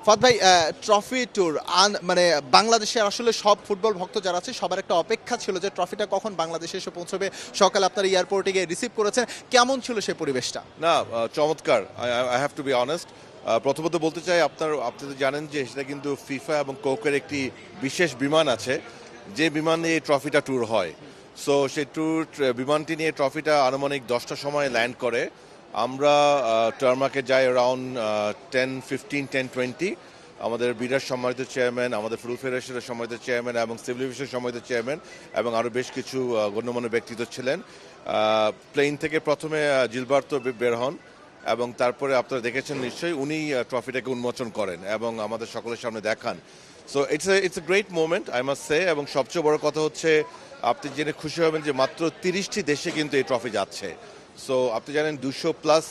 ফাদ ভাই, trophy tour মানে বাংলাদেশের আসলে সব ফুটবল ভক্ত যারা আছে সবার একটা অপেক্ষা ছিল যে ট্রফিটা কখন বাংলাদেশে এসে পৌঁছবে। সকালে আপনার এয়ারপোর্টে গিয়ে রিসিভ করেছেন, কেমন ছিল সেই পরিবেশটা? না, চমৎকার। I have to be honest. প্রথমত বলতে চাই, আপনি তো জানেন যে সেটা কিন্তু ফিফা এবং কোকের একটি বিশেষ বিমান আছে, যে বিমানে এই ট্রফিটা ট্যুর হয়। সো সেই বিমানটি নিয়ে ট্রফিটা আনুমানিক 10টার সময় ল্যান্ড করে। আমরা টার্মাকে যাই অ্যারাউন্ড 10:15, 10:20। আমাদের বিরাট সম্মানিত চেয়ারম্যান, আমাদের ফুটবল ফেডারেশনের সম্মানিত চেয়ারম্যান এবং সিভিল এভিয়েশনের সম্মানিত চেয়ারম্যান এবং আরও বেশ কিছু গণ্যমান্য ব্যক্তিত্ব ছিলেন। প্লেন থেকে প্রথমে জিলবার্তো বের হন এবং তারপরে আপনারা দেখেছেন নিশ্চয়ই, উনি ট্রফিটাকে উন্মোচন করেন এবং আমাদের সকলের সামনে দেখান। So it's a great moment, I must say. এবং সবচেয়ে বড় কথা হচ্ছে, আপনি জেনে খুশি হবেন যে মাত্র 30টি দেশে কিন্তু এই ট্রফি যাচ্ছে। সো আপনি জানেন 200+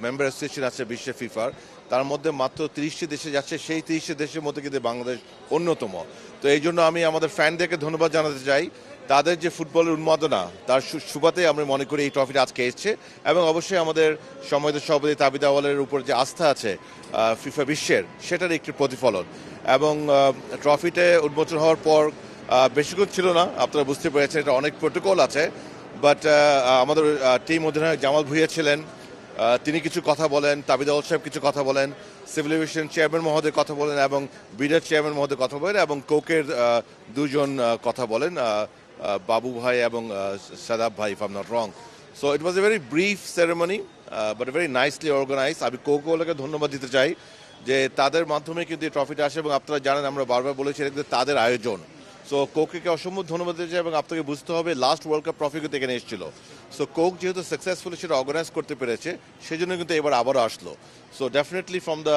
মেম্বার অ্যাসোসিয়েশন আছে বিশ্বে ফিফার, তার মধ্যে মাত্র 30টি দেশে যাচ্ছে। সেই 30টি দেশের মধ্যে কিন্তু বাংলাদেশ অন্যতম। তো এই জন্য আমি আমাদের ফ্যানদেরকে ধন্যবাদ জানাতে চাই। তাদের যে ফুটবলের উন্মাদনা, তার সুবাদে আমরা মনে করি এই ট্রফিটা আজকে এসছে। এবং অবশ্যই আমাদের সম্মানিত সভাপতি তাবিদ আউয়ালের উপর যে আস্থা আছে ফিফা বিশ্বের, সেটার একটি প্রতিফলন। এবং ট্রফিতে উন্মোচন হওয়ার পর বেশিক্ষণ ছিল না, আপনারা বুঝতে পেরেছেন এটা অনেক প্রোটোকল আছে। বাট আমাদের টিম অধিনায়ক জামাল ভুঁইয়া ছিলেন, তিনি কিছু কথা বলেন, তাবিদ আউয়াল সাহেব কিছু কথা বলেন, সিভিল এভিয়েশন চেয়ারম্যান মহোদয় কথা বলেন এবং বিডার চেয়ারম্যান মহোদয় কথা বলেন এবং কোকের দুজন কথা বলেন, বাবু ভাই এবং সাদাব ভাই, if I am not wrong. So it was a very brief ceremony but very nicely organise. আমি কোকোলাকে ধন্যবাদ দিতে চাই যে তাদের মাধ্যমে কিন্তু এই ট্রফিটা আসে এবং আপনারা জানেন আমরা বারবার বলেছি এটা কিন্তু তাদের আয়োজন। সো কোককে অসম্ভব ধন্যবাদ দিতে চাই এবং আপনাকে বুঝতে হবে লাস্ট ওয়ার্ল্ড কাপ ট্রফি কিন্তু এখানে এসেছিল। সো কোক যেহেতু সাকসেসফুলি সেটা অর্গানাইজ করতে পেরেছে, সেই জন্য কিন্তু এবার আবারও আসলো। So definitely from the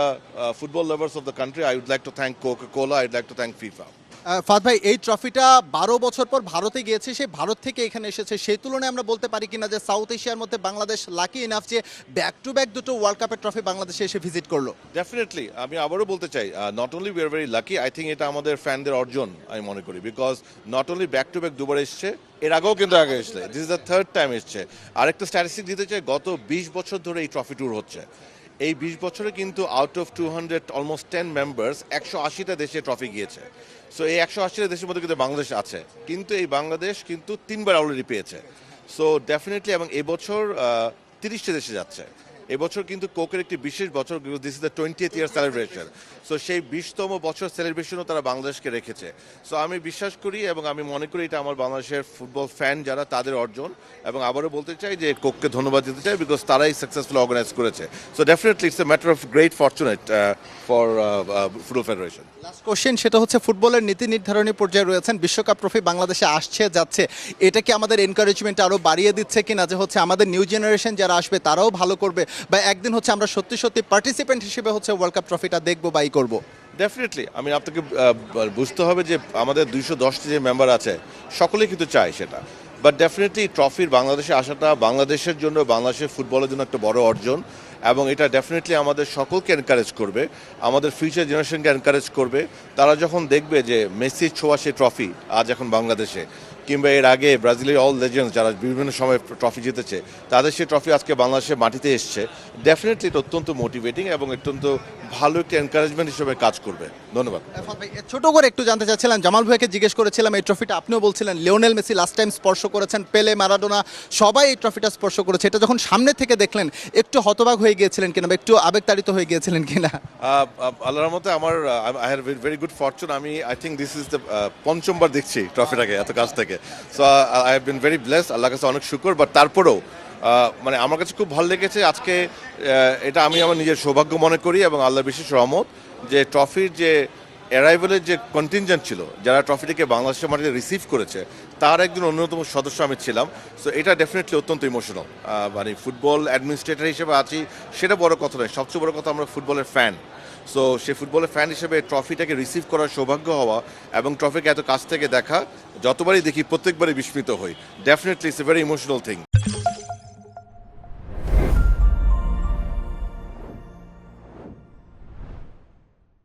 football lovers of the country, I would like to thank Coca-Cola, I would like to thank FIFA. ফাদ ভাই, এই ট্রফিটা 12 বছর পর ভারতে গিয়েছে, সেই ভারত থেকে এখানে এসেছে। সেই তুলনায় আমরা বলতে পারি কিনা যে সাউথ এশিয়ার মধ্যে বাংলাদেশ লাকি ইনাফ যে ব্যাক টু ব্যাক দুটো ওয়ার্ল্ড কাপের ট্রফি বাংলাদেশে এসে ভিজিট করলো? ডেফিনেটলি আমি আবারও বলতে চাই, not only we are very lucky, I think এটা আমাদের ফ্যানদের অর্জন আমি মনে করি। Because not only back to back দুবার এসছে, এর আগেও কিন্তু আগে এসছে, this is the third time এসছে। আরেকটা স্ট্যাটিস্টিক দিতে চাই, গত 20 বছর ধরে এই ট্রফি ট্যুর হচ্ছে। এই 20 বছরে কিন্তু আউট অফ 200 অলমোস্ট 10 মেম্বার্স 180টা দেশে ট্রফি গিয়েছে। সো এই 180টা দেশের মধ্যে কিন্তু বাংলাদেশ আছে, কিন্তু এই বাংলাদেশ কিন্তু 3বার অলরেডি পেয়েছে। সো ডেফিনেটলি, এবং এবছর 30টা দেশে যাচ্ছে। এবছর কিন্তু কোকের একটি বিশেষ বছর, this is the 20th year celebration. So সেই 20তম বছর সেলিব্রেশনও তারা বাংলাদেশকে রেখেছে। সো আমি বিশ্বাস করি এবং আমি মনে করি এটা আমার বাংলাদেশের ফুটবল ফ্যান যারা, তাদের অর্জন। এবং আবারও বলতে চাই যে কোককে ধন্যবাদ দিতে চাই, বিকজ তারাই সাকসেসফুল অর্গানাইজ করেছে। So definitely it's a matter of great fortunate for football federation. Last question, সেটা হচ্ছে ফুটবলের নীতি নির্ধারণী পর্যায়ে রয়েছেন, বিশ্বকাপ ট্রফি বাংলাদেশে আসছে যাচ্ছে, এটা কি আমাদের এনকারেজমেন্ট আরও বাড়িয়ে দিচ্ছে কিনা যে হচ্ছে আমাদের নিউ জেনারেশন যারা আসবে তারাও ভালো করবে, বা একদিন হচ্ছে আমরা সত্যি সত্যি পার্টিসিপেন্ট হিসেবে হচ্ছে ওয়ার্ল্ড কাপ ট্রফিটা দেখবো বা করবো? ডেফিনেটলি আমি আপনাকে বুঝতে হবে যে আমাদের 210টি যে মেম্বার আছে সকলেই কিন্তু চায় সেটা। বাট ডেফিনেটলি ট্রফির বাংলাদেশে আসাটা বাংলাদেশের জন্য, বাংলাদেশের ফুটবলের জন্য একটা বড় অর্জন। এবং এটা ডেফিনেটলি আমাদের সকলকে এনকারেজ করবে, আমাদের ফিউচার জেনারেশনকে এনকারেজ করবে। তারা যখন দেখবে যে মেসির ছোঁয়া সেই ট্রফি আজ এখন বাংলাদেশে, কিংবা এর আগে ব্রাজিলের অল লেজেন্ডস যারা বিভিন্ন সময় ট্রফি জিতেছে, তাদের সেই ট্রফি আজকে বাংলাদেশের মাটিতে এসছে, ডেফিনেটলি এটা অত্যন্ত মোটিভেটিং এবং অত্যন্ত ভালো একটা এনকারেজমেন্ট হিসেবে কাজ করবে। ধন্যবাদ। ছোট করে একটু জানতে চাচ্ছিলাম, জামাল ভাইকে জিজ্ঞেস করেছিলাম এই ট্রফিটা, আপনিও বলছিলেন লিওনেল মেসি লাস্ট টাইম স্পর্শ করেছেন, পেলে, ম্যারাডোনা সবাই এই ট্রফিটা স্পর্শ করেছে। এটা যখন সামনে থেকে দেখলেন একটু হতবাক হয়ে গিয়েছিলেন কিনা, বা একটু আবেগতাড়িত হয়ে গিয়েছিলেন কিনা? আল্লাহর মতে আমার I have very good fortune. I think this is the পঞ্চমবার দেখছি ট্রফিটাকে এত কাছ থেকে। So I have been very blessed, আল্লাহর কাছে অনেক শুকর। বাট তারপরেও মানে আমার কাছে খুব ভালো লেগেছে আজকে। এটা আমি আমার নিজের সৌভাগ্য মনে করি এবং আল্লাহর বিশেষ রহমত যে ট্রফির যে অ্যারাইভেলের যে কন্টিনজেন্ট ছিল, যারা ট্রফিটিকে বাংলাদেশের মাটিতে রিসিভ করেছে, তার একজন অন্যতম সদস্য আমি ছিলাম। সো এটা ডেফিনেটলি অত্যন্ত ইমোশনাল। মানে ফুটবল অ্যাডমিনিস্ট্রেটর হিসেবে আছি সেটা বড় কথা নয়, সবচেয়ে বড় কথা আমরা ফুটবলের ফ্যান। সো সেই ফুটবলের ফ্যান হিসেবে ট্রফিটাকে রিসিভ করার সৌভাগ্য হওয়া এবং ট্রফিকে এত কাছ থেকে দেখা, যতবারই দেখি প্রত্যেকবারই বিস্মিত হই। Definitely it's a very emotional thing.